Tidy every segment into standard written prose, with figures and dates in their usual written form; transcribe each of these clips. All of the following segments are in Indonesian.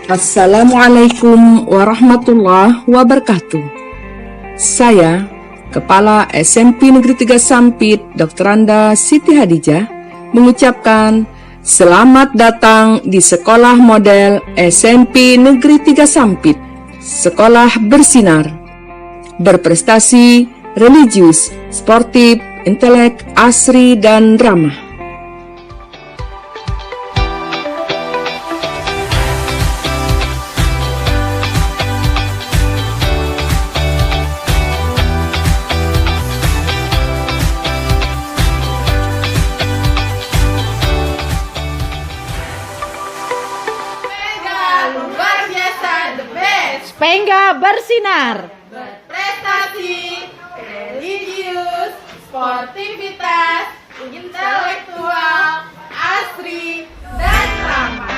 Assalamualaikum warahmatullahi wabarakatuh. Saya, Kepala SMP Negeri 3 Sampit, Dr. Anda Siti Hadijah, mengucapkan selamat datang di Sekolah Model SMP Negeri 3 Sampit. Sekolah bersinar, berprestasi, religius, sportif, intelek, asri, dan ramah. Pengga bersinar, berprestasi, religius, sportivitas, intelektual, asri, dan ramah.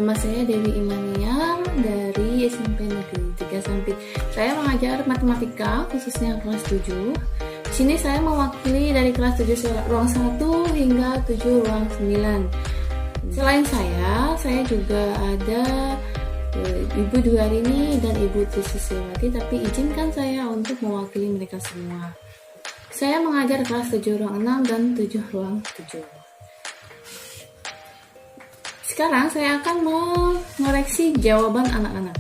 Nama saya Dewi Imaniar dari SMP Negeri 3 Sampit. Saya mengajar matematika khususnya kelas 7. Di sini saya mewakili dari kelas 7 ruang 1 hingga 7 ruang 9. Selain saya juga ada Ibu Duarini dan Ibu Trisusiwati, tapi izinkan saya untuk mewakili mereka semua. Saya mengajar kelas 7 ruang 6 dan 7 ruang 7. Sekarang saya akan mengoreksi jawaban anak-anak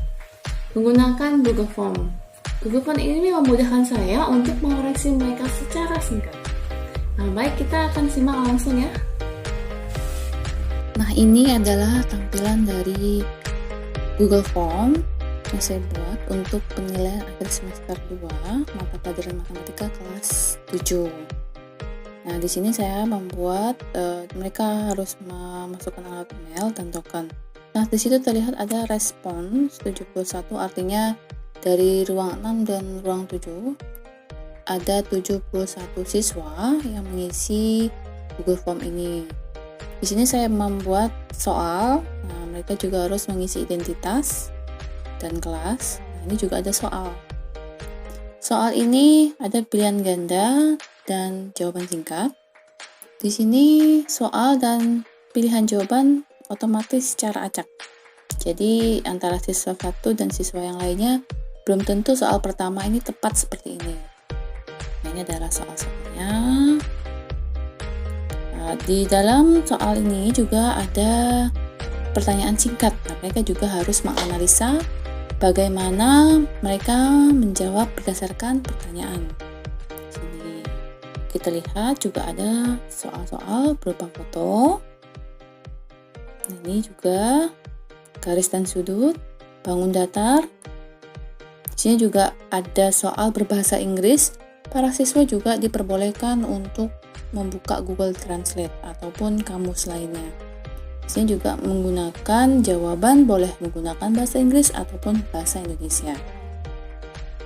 menggunakan Google Form. Google Form ini memudahkan saya untuk mengoreksi mereka secara singkat. Nah, baik, kita akan simak langsung ya. Nah, ini adalah tampilan dari Google Form yang saya buat untuk penilaian akhir semester 2 mata pelajaran matematika kelas 7. Nah, di sini saya membuat mereka harus memasukkan alamat email dan token. Nah, di situ terlihat ada respons 71, artinya dari ruang 6 dan ruang 7 ada 71 siswa yang mengisi Google Form ini. Di sini saya membuat soal. Nah, mereka juga harus mengisi identitas dan kelas. Nah, ini juga ada soal. Soal ini ada pilihan ganda dan jawaban singkat. Di sini soal dan pilihan jawaban otomatis secara acak. Jadi antara siswa satu dan siswa yang lainnya belum tentu soal pertama ini tepat seperti ini. Nah, ini adalah soal-soalnya. Nah, di dalam soal ini juga ada pertanyaan singkat. Nah, mereka juga harus menganalisa bagaimana mereka menjawab berdasarkan pertanyaan. Sini kita lihat juga ada soal-soal berupa foto. Nah, ini juga garis dan sudut, bangun datar. Di sini juga ada soal berbahasa Inggris. Para siswa juga diperbolehkan untuk membuka Google Translate ataupun kamus lainnya. Di sini juga menggunakan jawaban boleh menggunakan bahasa Inggris ataupun bahasa Indonesia.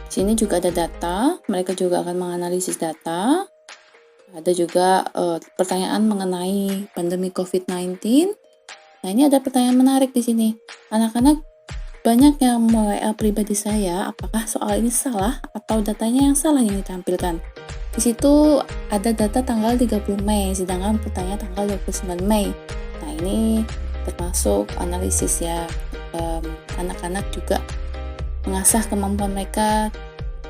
Di sini juga ada data, mereka juga akan menganalisis data. Ada juga pertanyaan mengenai pandemi COVID-19. Nah, ini ada pertanyaan menarik di sini. Anak-anak banyak yang WA pribadi saya, apakah soal ini salah atau datanya yang salah yang ditampilkan. Di situ ada data tanggal 30 Mei, sedangkan pertanyaan tanggal 29 Mei. Nah, ini termasuk analisis ya. Anak-anak juga mengasah kemampuan mereka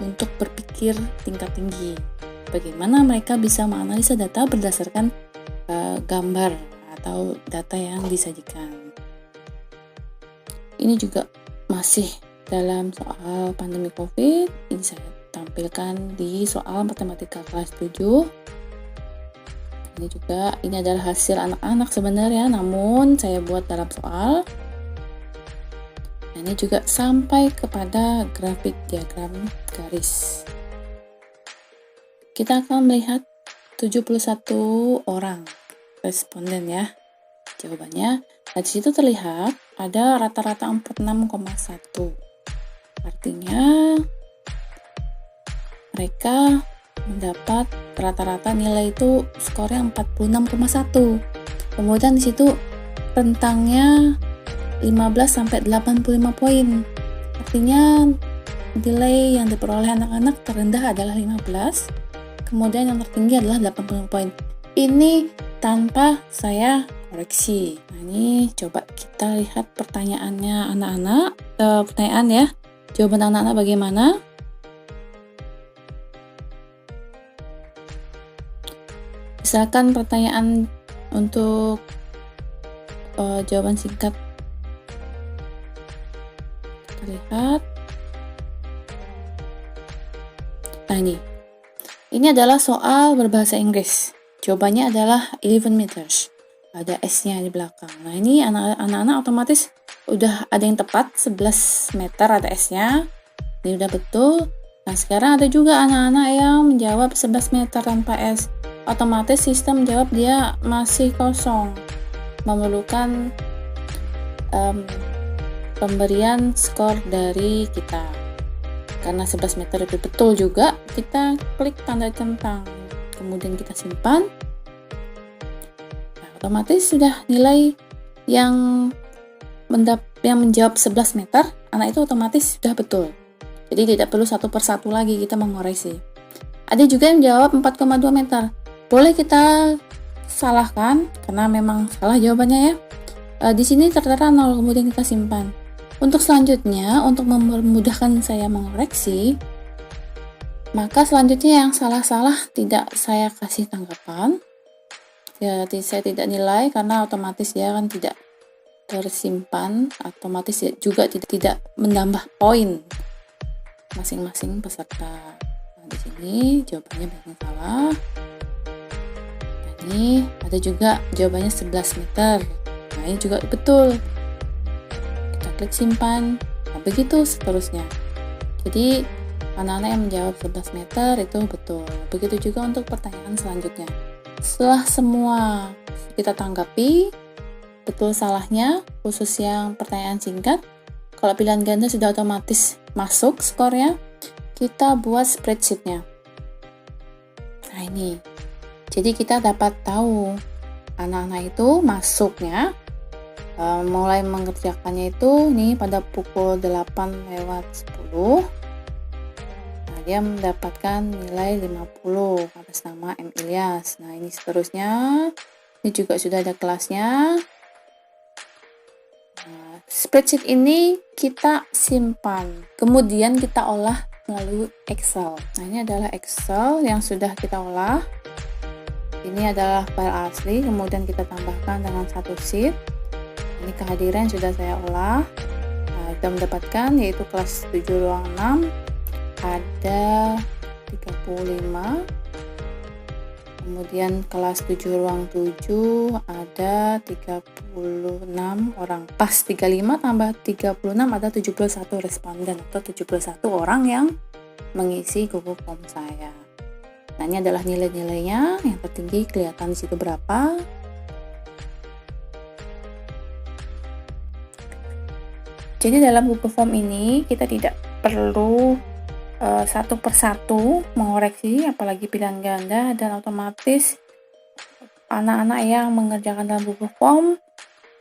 untuk berpikir tingkat tinggi. Bagaimana mereka bisa menganalisa data berdasarkan gambar atau data yang disajikan. Ini juga masih dalam soal pandemi COVID. Ini saya tampilkan di soal matematika kelas 7. Ini adalah hasil anak-anak sebenarnya, namun saya buat dalam soal. Ini juga sampai kepada grafik diagram garis. Kita akan melihat 71 orang responden ya jawabannya. Nah, di situ terlihat ada rata-rata 46,1. Artinya mereka mendapat rata-rata nilai itu skornya 46,1. Kemudian di situ rentangnya 15 sampai 85 poin. Artinya nilai yang diperoleh anak-anak terendah adalah 15, kemudian yang tertinggi adalah 80 poin. Ini tanpa saya koreksi. Nah, ini coba kita lihat pertanyaannya anak-anak. Pertanyaan ya, jawaban anak-anak bagaimana? Misalkan pertanyaan untuk jawaban singkat. Kita lihat. Nah, ini adalah soal berbahasa Inggris. Jawabannya adalah 11 meters. Ada S-nya di belakang. Nah, ini anak-anak otomatis udah ada yang tepat, 11 meter ada S-nya. Ini udah betul. Nah, sekarang ada juga anak-anak yang menjawab 11 meter tanpa S. Otomatis sistem jawab dia masih kosong. Memerlukan pemberian skor dari kita. Karena 11 meter itu betul juga, kita klik tanda centang, kemudian kita simpan. Nah, otomatis sudah nilai yang yang menjawab 11 meter, anak itu otomatis sudah betul. Jadi tidak perlu satu persatu lagi kita mengoreksi. Ada juga yang jawab 4,2 meter. Boleh kita salahkan karena memang salah jawabannya ya. Di sini tertera 0, kemudian kita simpan. Untuk selanjutnya, untuk memudahkan saya mengoreksi, maka selanjutnya yang salah-salah tidak saya kasih tanggapan. Ya, saya tidak nilai karena otomatis dia kan tidak tersimpan, otomatis juga tidak menambah poin masing-masing peserta. Nah, di sini jawabannya banyak yang salah. Nah, ini ada juga jawabannya 11 meter. Nah, ini juga betul. Kita klik simpan. Nah, begitu seterusnya. Jadi, anak-anak yang menjawab 11 meter itu betul. Begitu juga untuk pertanyaan selanjutnya. Setelah semua kita tanggapi, betul salahnya, khusus yang pertanyaan singkat, kalau pilihan ganda sudah otomatis masuk skornya, kita buat spreadsheet-nya. Nah ini, jadi kita dapat tahu anak-anak itu masuknya, mulai mengerjakannya itu nih pada pukul 8:10. Dia mendapatkan nilai 50 atas nama M. Ilyas. Nah ini seterusnya, ini juga sudah ada kelasnya. Nah, spreadsheet ini kita simpan, kemudian kita olah melalui Excel. Nah ini adalah Excel yang sudah kita olah. Ini adalah file asli, kemudian kita tambahkan dengan satu sheet. Ini kehadiran sudah saya olah. Nah, kita mendapatkan yaitu kelas 7 ruang 6. Ada 35, kemudian kelas 7 ruang 7 ada 36 orang, pas 35 tambah 36 ada 71 responden atau 71 orang yang mengisi Google Form saya. Nah ini adalah nilai-nilainya, yang tertinggi kelihatan di situ berapa. Jadi dalam Google Form ini kita tidak perlu satu persatu mengoreksi, apalagi pilihan ganda, dan otomatis anak-anak yang mengerjakan dalam Google Form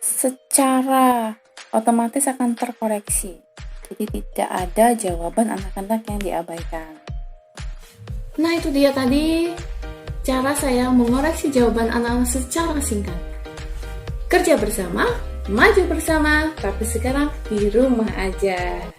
secara otomatis akan terkoreksi. Jadi tidak ada jawaban anak-anak yang diabaikan. Nah itu dia tadi cara saya mengoreksi jawaban anak-anak secara singkat. Kerja bersama, maju bersama, tapi sekarang di rumah aja.